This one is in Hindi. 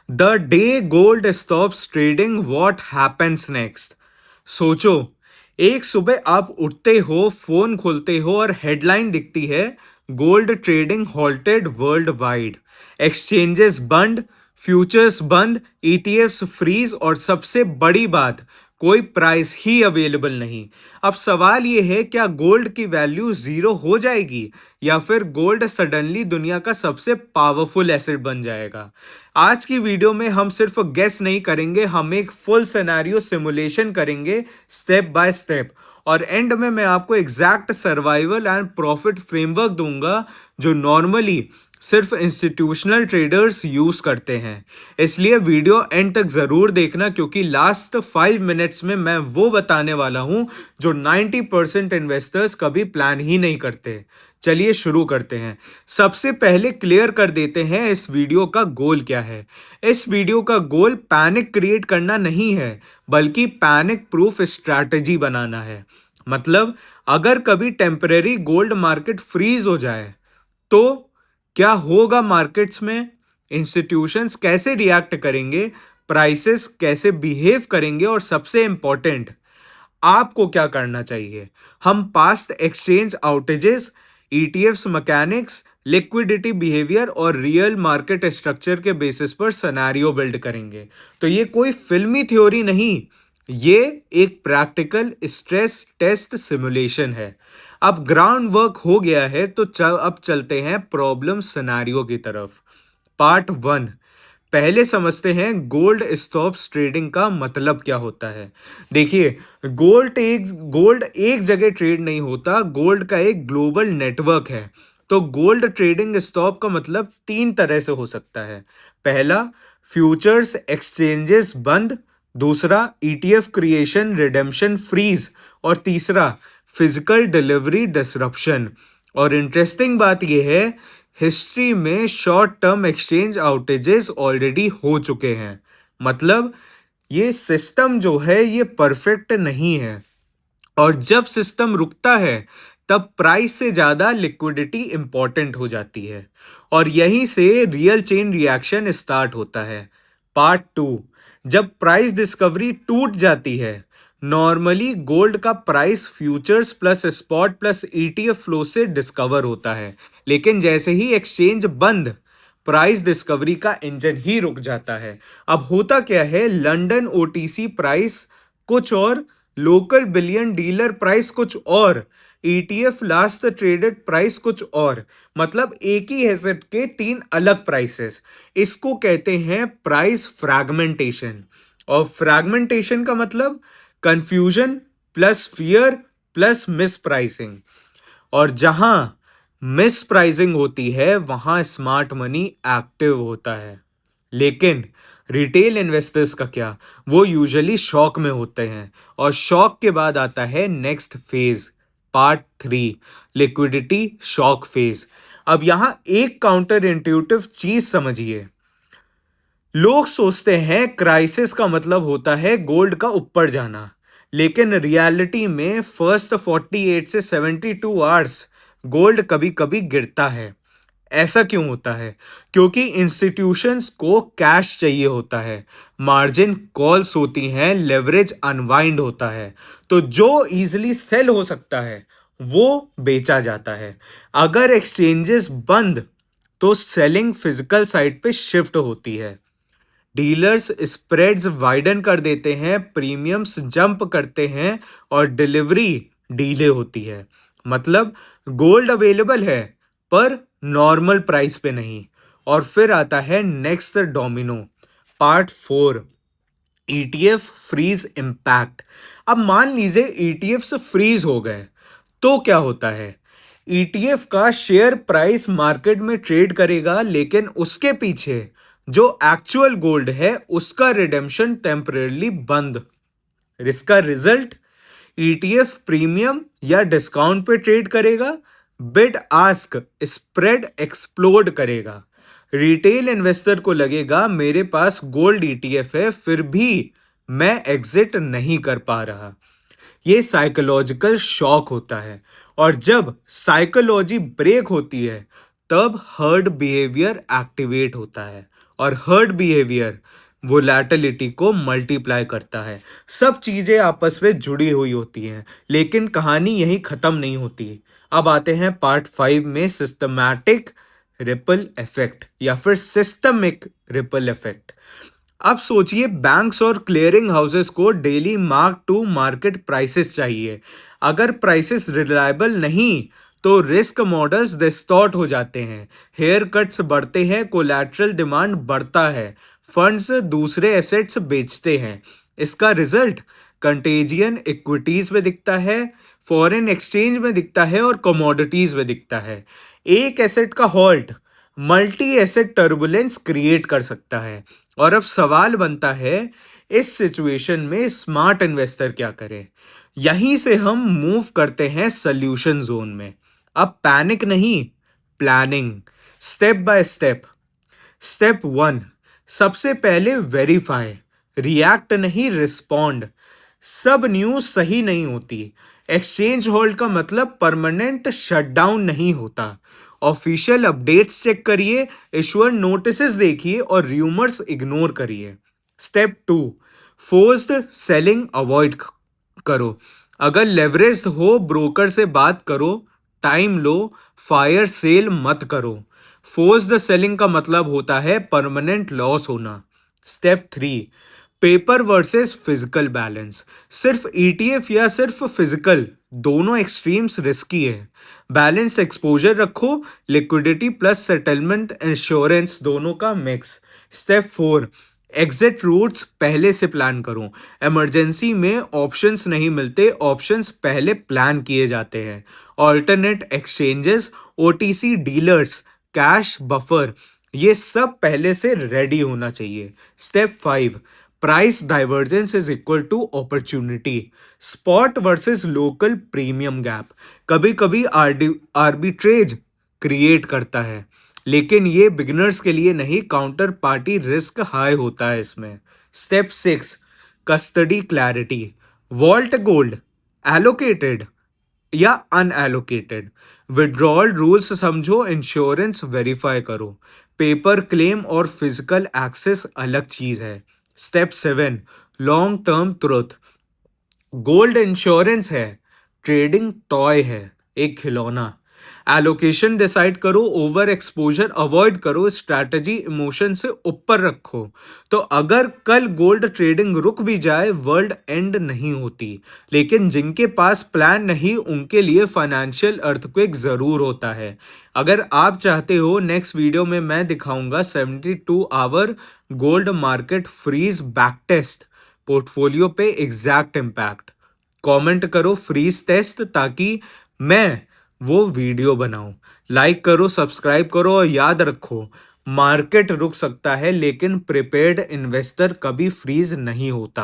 The day gold stops trading what happens next. सोचो, एक सुबह आप उठते हो, फोन खोलते हो और हेडलाइन दिखती है, gold trading halted world wide. Exchanges बंद, फ्यूचर्स बंद, ईटीएफ्स फ्रीज और सबसे बड़ी बात, कोई प्राइस ही अवेलेबल नहीं। अब सवाल ये है, क्या गोल्ड की वैल्यू जीरो हो जाएगी या फिर गोल्ड सडनली दुनिया का सबसे पावरफुल एसेट बन जाएगा? आज की वीडियो में हम सिर्फ गेस नहीं करेंगे, हम एक फुल सिनेरियो सिमुलेशन करेंगे, स्टेप बाय स्टेप। और एंड में मैं आपको exact survival and profit framework दूंगा जो नॉर्मली सिर्फ इंस्टीट्यूशनल ट्रेडर्स यूज करते हैं। इसलिए वीडियो एंड तक जरूर देखना, क्योंकि लास्ट 5 मिनट्स में मैं वो बताने वाला हूं जो 90% इन्वेस्टर्स कभी प्लान ही नहीं करते। चलिए शुरू करते हैं। सबसे पहले क्लियर कर देते हैं इस वीडियो का गोल क्या है। इस वीडियो का गोल पैनिक क्रिएट करना नहीं है, बल्कि पैनिक प्रूफ स्ट्रैटेजी बनाना है। मतलब, अगर कभी टेम्परेरी गोल्ड मार्केट फ्रीज हो जाए तो क्या होगा मार्केट्स में, इंस्टीट्यूशंस कैसे रिएक्ट करेंगे, प्राइसेस कैसे बिहेव करेंगे और सबसे इंपॉर्टेंट, आपको क्या करना चाहिए। हम past exchange outages, ETFs mechanics, liquidity behaviour और रियल मार्केट स्ट्रक्चर के बेसिस पर सिनेरियो बिल्ड करेंगे। तो ये कोई फिल्मी थ्योरी नहीं, ये एक प्रैक्टिकल स्ट्रेस टेस्ट सिमुलेशन है। अब ग्राउंड वर्क हो गया है तो अब चलते हैं प्रॉब्लम सिनेरियो की तरफ। पार्ट 1। पहले समझते हैं गोल्ड स्टॉप्स ट्रेडिंग का मतलब क्या होता है। देखिए, गोल्ड एक जगह ट्रेड नहीं होता, गोल्ड का एक ग्लोबल नेटवर्क है। तो गोल्ड ट्रेडिंग स्टॉप का मतलब 3 तरह से हो सकता है। पहला, फ्यूचर्स एक्सचेंजेस बंद। दूसरा, ईटीएफ क्रिएशन रिडेम्पशन फ्रीज। और तीसरा, फिजिकल डिलीवरी डिसरप्शन। और इंटरेस्टिंग बात यह है, हिस्ट्री में short term exchange outages already हो चुके हैं। मतलब, ये सिस्टम जो है ये परफेक्ट नहीं है। और जब सिस्टम रुकता है तब प्राइस से ज्यादा लिक्विडिटी इंपॉर्टेंट हो जाती है, और यहीं से रियल चेन रिएक्शन स्टार्ट होता है। पार्ट 2। जब प्राइस डिस्कवरी टूट जाती है, नॉर्मली गोल्ड का price futures plus spot plus ETF flow से डिस्कवर होता है, लेकिन जैसे ही एक्सचेंज बंद, प्राइस डिस्कवरी का इंजन ही रुक जाता है। अब होता क्या है, लंदन ओटीसी प्राइस कुछ और, लोकल बिलियन डीलर प्राइस कुछ और, ईटीएफ लास्ट ट्रेडेड प्राइस कुछ और। मतलब एक ही एसेट के 3 अलग प्राइसेस। इसको कहते हैं प्राइस फ्रैगमेंटेशन। और फ्रैगमेंटेशन का मतलब confusion plus fear plus miss pricing. और जहां मिस प्राइसिंग होती है वहां स्मार्ट मनी एक्टिव होता है। लेकिन रिटेल इन्वेस्टर्स का क्या, वो यूजुअली शॉक में होते हैं, और शॉक के बाद आता है next phase. Part 3, liquidity shock phase. अब यहां एक काउंटर इंट्यूटिव चीज समझिए। लोग सोचते हैं क्राइसिस का मतलब होता है गोल्ड का ऊपर जाना, लेकिन रियलिटी में फर्स्ट 48 से 72 आवर्स गोल्ड कभी कभी गिरता है। ऐसा क्यों होता है? क्योंकि इंस्टीट्यूशंस को कैश चाहिए होता है, मार्जिन कॉल्स होती हैं, लेवरेज अनवाइंड होता है। तो जो इजीली सेल हो सकता है वो बेचा जाता है। अगर एक्सचेंजेस बंद तो सेलिंग फिजिकल साइड पे शिफ्ट होती है। डीलर्स स्प्रेड्स वाइडन कर देते हैं, प्रीमियम्स जंप करते हैं और डिलीवरी डीले होती है। मतलब, गोल्ड अवेलेबल है पर नॉर्मल प्राइस पे नहीं। और फिर आता है next domino. Part 4, ETF freeze impact. अब मान लीजिए ईटीएफ्स फ्रीज हो गए तो क्या होता है? ईटीएफ का शेयर प्राइस मार्केट में ट्रेड करेगा, लेकिन उसके पीछे जो एक्चुअल गोल्ड है उसका रिडेम्पशन टेम्परेली बंद। इसका रिजल्ट, ईटीएफ प्रीमियम या डिस्काउंट पे ट्रेड करेगा, बिड आस्क स्प्रेड एक्सप्लोड करेगा। रिटेल इन्वेस्टर को लगेगा मेरे पास गोल्ड ईटीएफ है, फिर भी मैं एग्जिट नहीं कर पा रहा। ये साइकोलॉजिकल शॉक होता है, और जब साइकोलॉजी ब्रेक होती है तब हर्ड बिहेवियर एक्टिवेट होता है। और हर्ड बिहेवियर वोलेटिलिटी को मल्टीप्लाई करता है। सब चीजें आपस में जुड़ी हुई होती हैं, लेकिन कहानी यहीं खत्म नहीं होती। अब आते हैं पार्ट 5 में, सिस्टमैटिक रिपल इफेक्ट या फिर सिस्टमिक रिपल इफेक्ट। अब सोचिए, बैंक्स और क्लियरिंग हाउसेस को daily mark to market prices चाहिए। अगर प्राइसेस रिलायबल नहीं तो रिस्क मॉडल्स डिस्टॉर्ट हो जाते हैं, हेयर कट्स बढ़ते हैं, कोलैटरल डिमांड बढ़ता है, फंड्स दूसरे एसेट्स बेचते हैं। इसका रिजल्ट कंटेजियन इक्विटीज में दिखता है, फॉरेन एक्सचेंज में दिखता है और कमोडिटीज में दिखता है। एक एसेट का halt multi asset turbulence create कर सकता है। और अब सवाल बनता है, इस सिचुएशन में स्मार्ट इन्वेस्टर क्या करे? यहीं से हम मूव करते हैं सॉल्यूशन जोन में। अब पैनिक नहीं, planning, step by step. Step 1, सबसे पहले वेरीफाई, रिएक्ट नहीं रिस्पॉन्ड। सब न्यूज सही नहीं होती। एक्सचेंज होल्ड का मतलब परमानेंट शटडाउन नहीं होता। ऑफिशियल अपडेट्स चेक करिए, इशुअर नोटिसेस देखिए और रूमर्स इग्नोर करिए। स्टेप 2, फोर्स्ड सेलिंग अवॉइड करो। अगर लेवरेज्ड हो, ब्रोकर से बात करो, टाइम लो, फायर सेल मत करो। फोर्स्ड सेलिंग का मतलब होता है परमानेंट लॉस होना। Step 3, paper versus physical balance. सिर्फ ईटीएफ या सिर्फ फिजिकल, दोनों एक्सट्रीम्स रिस्की है। बैलेंस एक्सपोजर रखो, लिक्विडिटी प्लस सेटलमेंट इंश्योरेंस दोनों का मिक्स। स्टेप 4, एग्जिट रूट्स पहले से प्लान करो। इमरजेंसी में ऑप्शंस नहीं मिलते, ऑप्शंस पहले प्लान किए जाते हैं। Alternate exchanges, OTC dealers, cash buffer, ये सब पहले से रेडी होना चाहिए। Step 5, price divergence is equal to opportunity. Spot versus local premium gap कभी कभी आर्बिट्रेज क्रिएट करता है, लेकिन ये बिगिनर्स के लिए नहीं, काउंटर पार्टी रिस्क हाई होता है इसमें। Step 6, custody clarity, vault gold allocated या अनएलोकेटेड, विड्रॉल रूल्स समझो, इंश्योरेंस वेरीफाई करो। पेपर क्लेम और फिजिकल एक्सेस अलग चीज है। Step 7, long term truth, gold insurance है, ट्रेडिंग टॉय है, एक खिलौना। एलोकेशन डिसाइड करो, ओवर एक्सपोजर अवॉइड करो, स्ट्रैटेजी इमोशन से ऊपर रखो। तो अगर कल गोल्ड ट्रेडिंग रुक भी जाए, वर्ल्ड एंड नहीं होती। लेकिन जिनके पास प्लान नहीं, उनके लिए फाइनेंशियल अर्थक्वेक जरूर होता है। अगर आप चाहते हो, नेक्स्ट वीडियो में मैं दिखाऊंगा 72 hour gold market freeze back test, portfolio पे एग्जैक्ट इम्पैक्ट। कमेंट करो फ्रीज टेस्ट ताकि मैं वो वीडियो बनाऊं। लाइक करो, सब्सक्राइब करो और याद रखो, मार्केट रुक सकता है लेकिन प्रिपेयर्ड इन्वेस्टर कभी फ्रीज नहीं होता।